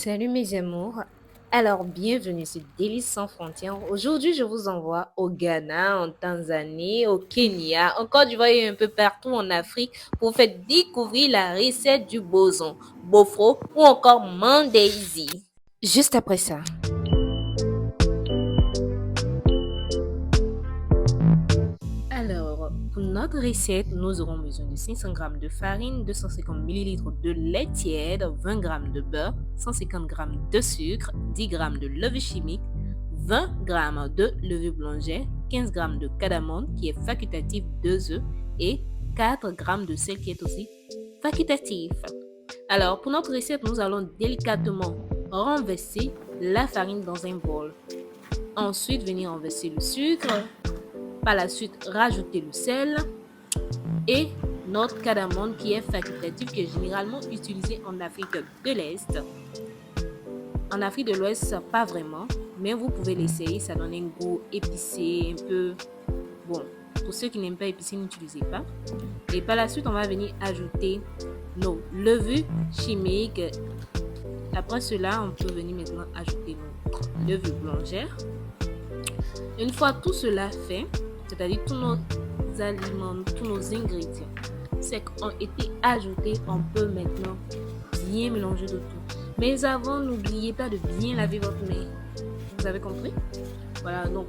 Salut mes amours. Alors, bienvenue sur Délices sans frontières. Aujourd'hui, je vous envoie au Ghana, en Tanzanie, au Kenya, en Côte d'Ivoire et un peu partout en Afrique pour vous faire découvrir la recette du boson, bofro ou encore mandaisi. Juste après ça. Alors, pour notre recette, nous aurons besoin de 500 g de farine, 250 ml de lait tiède, 20 g de beurre, 150 g de sucre, 10 g de levure chimique, 20 g de levure boulangère, 15 g de cardamome qui est facultatif, 2 œufs et 4 g de sel qui est aussi facultatif. Alors, pour notre recette, nous allons délicatement renverser la farine dans un bol. Ensuite, venir renverser le sucre. Par la suite, rajouter le sel et notre cardamome qui est facultatif, qui est généralement utilisé en Afrique de l'Est. En Afrique de l'Ouest, pas vraiment, mais vous pouvez l'essayer, ça donne un goût épicé, un peu bon. Pour ceux qui n'aiment pas épicé, n'utilisez pas. Et par la suite, on va venir ajouter nos levures chimiques. Après cela, on peut venir maintenant ajouter notre levure boulangère. Une fois tout cela fait, c'est-à-dire tous nos aliments, tous nos ingrédients secs ont été ajoutés, on peut maintenant bien mélanger le tout. Mais avant, n'oubliez pas de bien laver votre main. Vous avez compris? Voilà, donc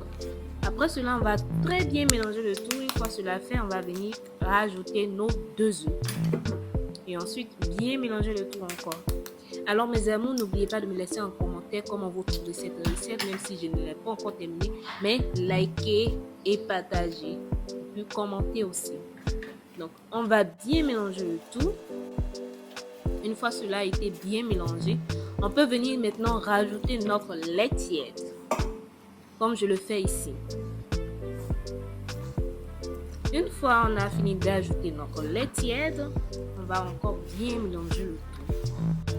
après cela, on va très bien mélanger le tout. Une fois cela fait, on va venir rajouter nos 2 œufs. Et ensuite, bien mélanger le tout encore. Alors mes amours, n'oubliez pas de me laisser en commentaire comment vous trouvez cette recette, même si je ne l'ai pas encore terminée. Mais likez et partagez. Et puis commentez aussi. Donc on va bien mélanger le tout. Une fois cela a été bien mélangé, on peut venir maintenant rajouter notre lait tiède. Comme je le fais ici. Une fois on a fini d'ajouter notre lait tiède, on va encore bien mélanger le tout.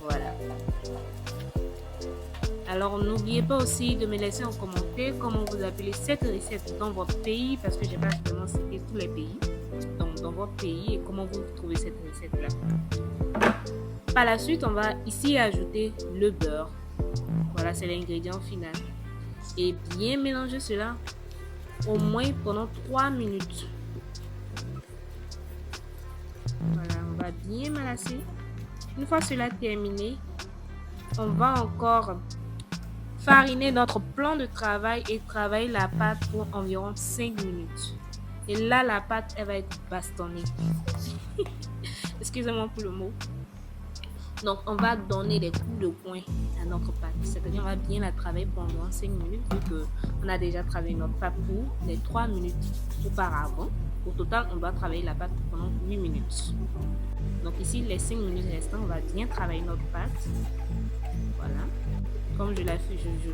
Voilà. Alors n'oubliez pas aussi de me laisser en commentaire comment vous appelez cette recette dans votre pays, parce que j'ai pas vraiment cité tous les pays. Donc dans votre pays et comment vous trouvez cette recette là. Par la suite, on va ici ajouter le beurre. Voilà, c'est l'ingrédient final. Et bien mélanger cela au moins pendant 3 minutes. Voilà, on va bien malasser. Une fois cela terminé, on va encore fariner notre plan de travail et travailler la pâte pour environ 5 minutes. Et là, la pâte, elle va être bastonnée. Excusez-moi pour le mot. Donc, on va donner des coups de poing à notre pâte. C'est-à-dire, on va bien la travailler pendant 5 minutes, vu qu'on a déjà travaillé notre pâte pour les 3 minutes auparavant. Au total, on doit travailler la pâte pendant 8 minutes. Donc ici, les 5 minutes restantes, on va bien travailler notre pâte. Voilà. Comme je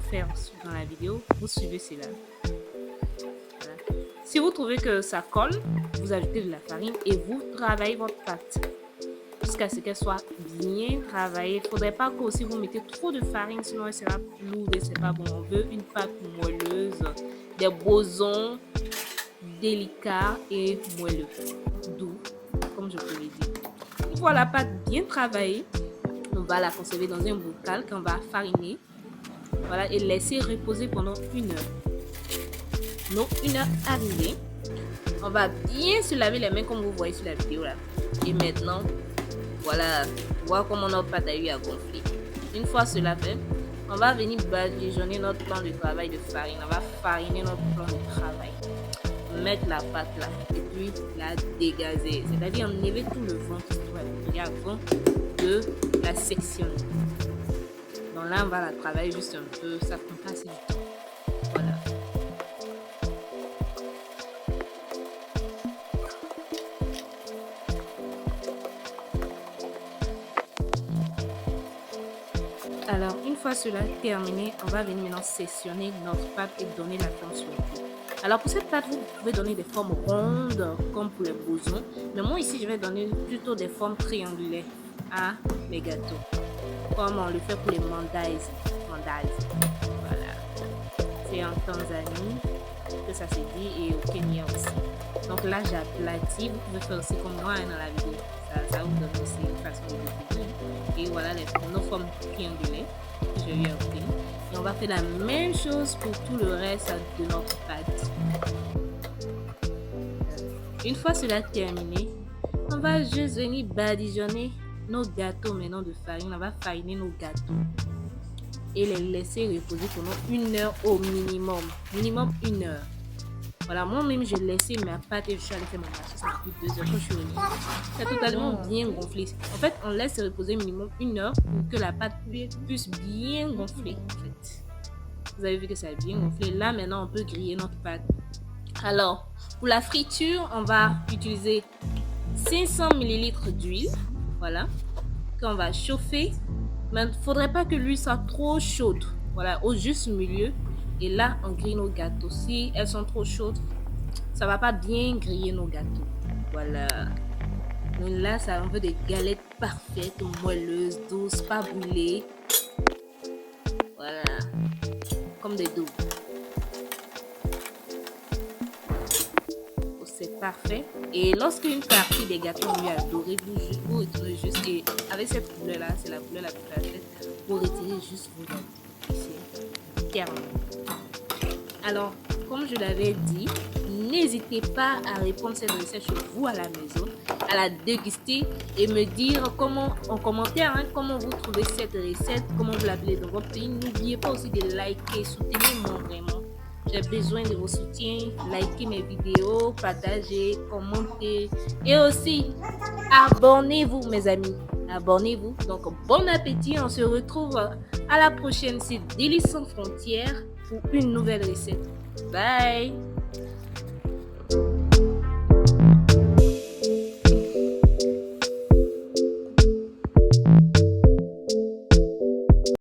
fais dans la vidéo, vous suivez cela. Voilà. Si vous trouvez que ça colle, vous ajoutez de la farine et vous travaillez votre pâte jusqu'à ce qu'elle soit bien travaillée. Il ne faudrait pas que aussi vous mettez trop de farine, sinon elle sera lourde et c'est pas bon. On veut une pâte moelleuse, des bosons délicats et moelleux, doux, comme je vous l'ai dit. Une fois la pâte bien travaillée, on va la conserver dans un bocal qu'on va fariner. Voilà, et laisser reposer pendant 1 heure. Donc 1 heure arrivée, on va bien se laver les mains comme vous voyez sur la vidéo là. Et maintenant, voilà, voir comment notre pâte a eu à gonfler. Une fois cela fait, on va venir badigeonner notre plan de travail de farine. On va fariner notre plan de travail. Mettre la pâte là et puis la dégazer. C'est-à-dire enlever tout le vent qui se trouve à l'intérieur avant de la sectionner. Donc là, on va la travailler juste un peu. Ça prend pas assez du temps. Voilà. Alors, une fois cela terminé, on va venir maintenant sectionner notre pâte et donner la forme sur le pied. Alors, pour cette pâte, vous pouvez donner des formes rondes, comme pour les bosons. Mais moi, ici, je vais donner plutôt des formes triangulaires à mes gâteaux. Comme on le fait pour les mandazi. Voilà. C'est en Tanzanie que ça se dit et au Kenya aussi. Donc là, j'aplatis. Vous pouvez faire aussi comme moi dans la vidéo. Ça vous donne aussi une façon de découvrir. Et voilà nos formes triangulaires que j'ai eu à obtenir. Et on va faire la même chose pour tout le reste de notre pâte. Une fois cela terminé, on va juste venir badigeonner nos gâteaux maintenant de farine. On va fariner nos gâteaux et les laisser reposer pendant 1 heure au minimum. Minimum 1 heure. Voilà, moi-même, j'ai laissé ma pâte et je suis allée faire mon marché. Ça m'a pris 2 heures quand je suis revenue. Ça a totalement bien gonflé. En fait, on laisse reposer minimum 1 heure pour que la pâte puisse bien gonfler. En fait. Vous avez vu que ça a bien gonflé. Là, maintenant, on peut griller notre pâte. Alors, pour la friture, on va utiliser 500 ml d'huile. Voilà. Qu'on va chauffer. Mais il ne faudrait pas que l'huile soit trop chaude. Voilà, au juste milieu. Et là, on grille nos gâteaux. Si elles sont trop chaudes, ça ne va pas bien griller nos gâteaux. Voilà. Donc là, ça on veut des galettes parfaites, moelleuses, douces, pas brûlées. Voilà. Comme des doubles. C'est parfait. Et lorsque une partie des gâteaux lui a doré, vous retirez juste. Et avec cette couleur-là, c'est la couleur la plus parfaite. Vous retirez juste vos gâteaux. C'est terminé. Alors, comme je l'avais dit, n'hésitez pas à répondre cette recette chez vous à la maison, à la déguster et me dire en commentaire comment vous trouvez cette recette, comment vous l'appelez dans votre pays. N'oubliez pas aussi de liker, soutenez-moi vraiment. J'ai besoin de vos soutiens. Likez mes vidéos, partagez, commentez et aussi abonnez-vous mes amis. Abonnez-vous. Donc bon appétit. On se retrouve à la prochaine. C'est Délices sans frontières pour une nouvelle recette. Bye.